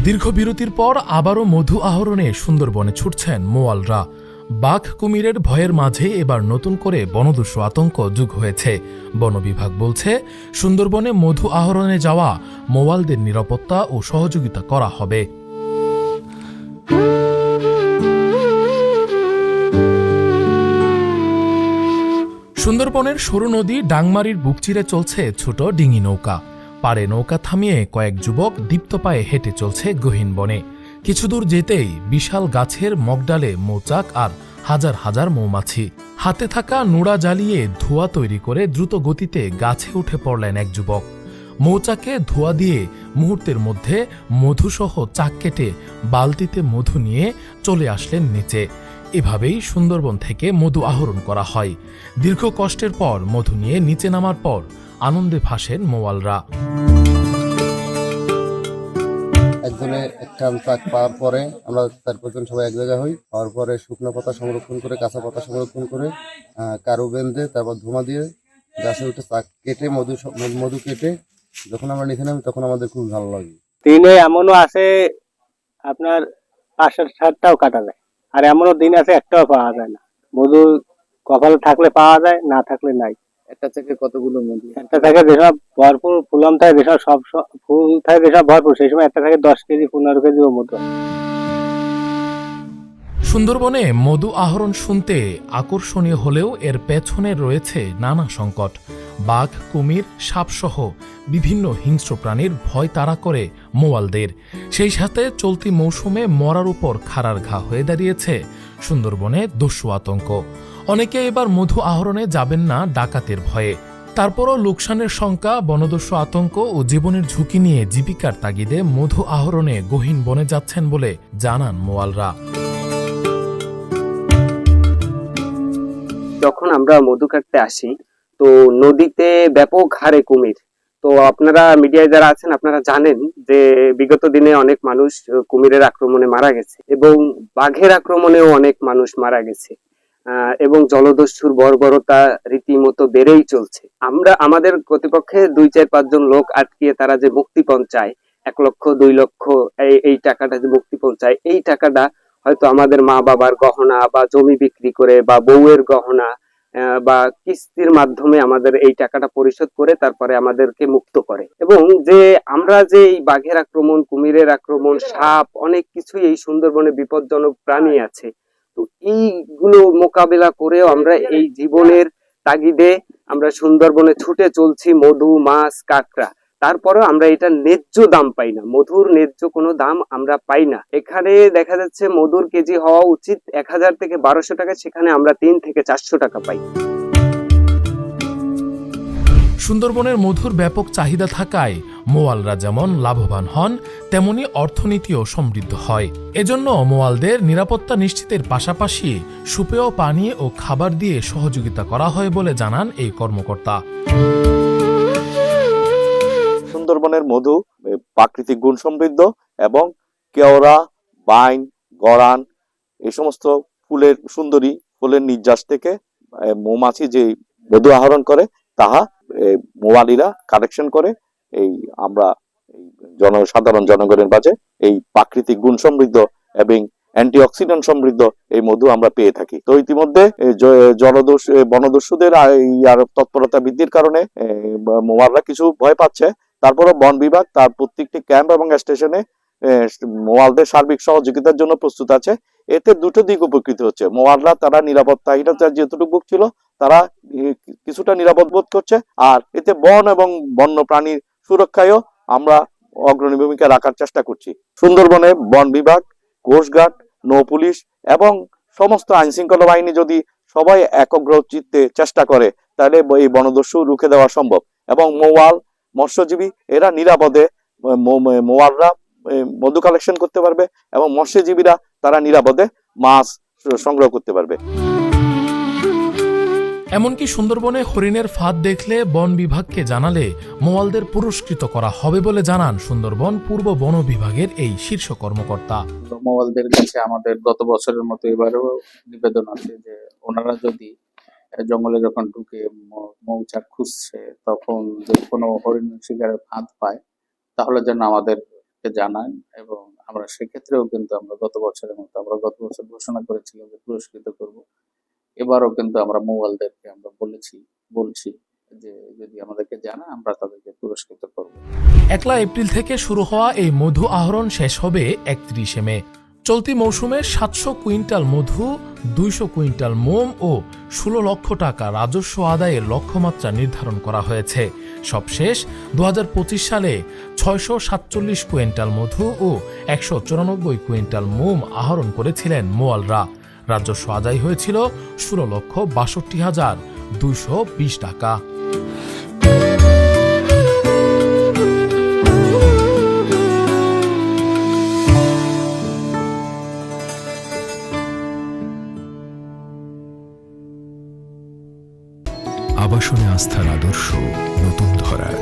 দীর্ঘ বিরতির পর আবারও মধু আহরণে সুন্দরবনে ছুটছেন মোয়ালরা। বাঘ কুমিরের ভয়ের মাঝে এবার নতুন করে বনদস্যু আতঙ্ক যোগ হয়েছে। বন বিভাগ বলছে, সুন্দরবনে মধু আহরণে যাওয়া মোয়ালদের নিরাপত্তা ও সহযোগিতা করা হবে। সুন্দরবনের সরু নদী ডাংমারির বুক চিরে চলছে ছোট ডিঙি নৌকা। পাড়ে নৌকা থামিয়ে কয়েক যুবক দীপ্ত পায়ে হেঁটে চলছে গহীন বনে। কিছু দূর যেতেই বিশাল গাছের মগডালে মৌচাক আর হাজার হাজার মৌমাছি। হাতে থাকা নুড়া জ্বালিয়ে ধোঁয়া তৈরি করে দ্রুত গতিতে গাছে উঠে পড়লেন এক যুবক। মৌচাকে ধোঁয়া দিয়ে মুহূর্তের মধ্যে মধুসহ চাক কেটে বালতিতে মধু নিয়ে চলে আসলেন নিচে। এভাবেই সুন্দরবন থেকে মধু আহরণ করা হয়। দীর্ঘ কষ্টের পর মধু নিয়ে নিচে নামার পর আনন্দে ভাসেন মোয়ালরা। একজনের একটা চাক পাওয়ার পরে আমরা 4-5 জন সবাই এক জায়গা হই। হওয়ার পরে শুকনো পাতা সংরক্ষণ করে, কাঁচা পাতা সংরক্ষণ করে, কারু বেঁধে তারপর ধোঁয়া দিয়ে গাছে উঠে চাক কেটে মধু কেটে যখন আমরা নিচে নামি তখন আমাদের খুব ভালো লাগে। দিনে এমনও আছে আপনার 5-7টাও কাটা যায়, আর এমনও দিন আছে একটাও পাওয়া যায় না। মধু কপালে থাকলে পাওয়া যায়, না থাকলে নাই। একটা থেকে কতগুলো মধু? একটা থেকে যেসব ভরপুর ফুলম থাকে, যেসব সব ফুল থাকে, যেসব ভরপুর, সেই সময় একটা থেকে 10 কেজি 15 কেজি মধু। সুন্দরবনে মধু আহরণ শুনতে আকর্ষণীয় হলেও এর পেছনে রয়েছে নানা সংকট। বাঘ, কুমির, সাপসহ বিভিন্ন হিংস্র প্রাণীর ভয় তাড়া করে মোয়ালদের। সেই সাথে চলতি মৌসুমে মরার উপর খাড়ার ঘা হয়ে দাঁড়িয়েছে সুন্দরবনে দস্যু আতঙ্ক। অনেকে এবার মধু আহরণে যাবেন না ডাকাতের ভয়ে। তারপরও লোকসানের শঙ্কা, বনদস্যু আতঙ্ক ও জীবনের ঝুঁকি নিয়ে জীবিকার তাগিদে মধু আহরণে গহীন বনে যাচ্ছেন বলে জানান মোয়ালরা। যখন আমরা মধু কাটতে আসি তো নদীতে ব্যাপক হারে কুমির। তো আপনারা মিডিয়ায় যারা আছেন আপনারা জানেন যে বিগত দিনে অনেক মানুষ কুমিরের আক্রমণে মারা গেছে এবং বাঘের আক্রমণেও অনেক মানুষ মারা গেছে এবং জলদস্যুর বর্বরতা রীতিমতো বেড়েই চলছে। আমরা আমাদের কর্তৃপক্ষে 2-4-5 জন লোক আটকিয়ে তারা যে মুক্তিপণ চায়, 1 লক্ষ 2 লক্ষ এই টাকাটা যে মুক্তিপণ চায়, এই টাকাটা হয়তো আমাদের মা বাবার গহনা বা জমি বিক্রি করে বা বউয়ের গহনা বা কিস্তির মাধ্যমে আমাদের এই টাকাটা পরিশোধ করে তারপরে আমাদেরকে মুক্ত করে। এবং যে আমরা যে এই বাঘের আক্রমণ, কুমিরের আক্রমণ, সাপ, অনেক কিছুই এই সুন্দরবনে বিপজ্জনক প্রাণী আছে। তো এইগুলো মোকাবেলা করেও আমরা এই জীবনের তাগিদে আমরা সুন্দরবনে ছুটে চলছি, মধু, মাছ, কাঁকড়া। তারপরেও আমরা এটা ন্যায্য দাম পাই না, মধুর ন্যায্য কোনো দাম আমরা পাই না। এখানে দেখা যাচ্ছে মধুর কেজি হওয়া উচিত 1000 থেকে 1200 টাকা, সেখানে আমরা 3 থেকে 400 টাকা পাই। সুন্দরবনের মধুর ব্যাপক চাহিদা থাকায় মোয়ালরা যেমন লাভবান হন, তেমনি অর্থনীতিও সমৃদ্ধ হয়। এজন্য মোয়ালদের নিরাপত্তা নিশ্চিতের পাশাপাশি সুপেয় পানি ও খাবার দিয়ে সহযোগিতা করা হয় বলে জানান এই কর্মকর্তা। সুন্দরবনের মধু প্রাকৃতিক গুণ সমৃদ্ধ এবং কেওড়া, বাইন, গরান এই সমস্ত ফুলের সুন্দরী ফুলের নির্যাস থেকে মৌমাছি যে মধু আহরণ করে তাহা মোয়ালিরা কালেকশন করে এই আমরা সাধারণ জনগণের মাঝে এই প্রাকৃতিক গুণ সমৃদ্ধ এবং অ্যান্টিঅক্সিডেন্ট সমৃদ্ধ এই মধু আমরা পেয়ে থাকি। তো ইতিমধ্যে বনদস্যুদের আর তৎপরতা বৃদ্ধির কারণে মোয়ালরা কিছু ভয় পাচ্ছে। তারপরে বন বিভাগ তার প্রত্যেকটি ক্যাম্প এবং স্টেশনে মোয়ালদের সার্বিক সহযোগিতার জন্য প্রস্তুত আছে। এতে দুটো দিক উপকৃত হচ্ছে। মোয়ালরা তারা নিরাপত্তাহীনতা যেতটুকু ছিল তারা কিছুটা নিরাপদ বোধ করছে, আর এতে বন এবং বন্য প্রাণীর সুরক্ষায়ও আমরা অগ্রণী ভূমিকা রাখার চেষ্টা করছি। সুন্দরবনে বন বিভাগ, কোস্টগার্ড, নৌ পুলিশ এবং সমস্ত আইন শৃঙ্খলা বাহিনী যদি সবাই একগ্র চিত্তে চেষ্টা করে তাহলে এই বনদস্যু রুখে দেওয়া সম্ভব। এবং মোয়াল, মৎস্যজীবী এরা নিরাপদে, মোয়ালরা মধু কালেকশন করতে পারবে এবং মৎস্যজীবীরা তারা নিরাপদে মাছ সংগ্রহ করতে পারবে। এমনকি সুন্দরবনে হরিণের ফাঁদ দেখলে বন বিভাগকে জানালে মোয়ালদের পুরস্কৃত করা হবে বলে জানান সুন্দরবন পূর্ব বন বিভাগের এই শীর্ষ কর্মকর্তা। মোয়ালদের কাছে আমাদের গত বছরের মতো এবারেও নিবেদন আছে যে ওনারা যদি জঙ্গলে যখন ঢুকে মৌচাক খুঁজছে তখন যদি কোনো হরিণ শিকারের ফাঁদ পায় তাহলে যেন আমাদের কে জানান, এবং আমরা সেক্ষেত্রেও কিন্তু আমরা গত বছরের মতো আমরা গত বছর ঘোষণা করেছিলাম যে পুরস্কৃত করব। এবারও কিন্তু আমরা মোবাইলদেরকে আমরা বলছি যে যদি আমাদেরকে জানায় আমরা তাদেরকে পুরস্কৃত করব। 1 এপ্রিল থেকে শুরু হওয়া এই মধু আহরণ শেষ হবে 31 মে। চলতি মৌসুমে 700 কুইন্টাল মধু, 200 কুইন্টাল মোম ও 16 লক্ষ টাকা রাজস্ব আদায়ের লক্ষ্যমাত্রা নির্ধারণ করা হয়েছে। সবশেষ 2025 সালে 647 কুইন্টাল মধু ও 194 কুইন্টাল মোম আহরণ করেছিলেন মোয়ালরা। রাজস্ব আদায় হয়েছিল 16,62,220 টাকা। আবাসনে আস্থার আদর্শ নতুন ধরার।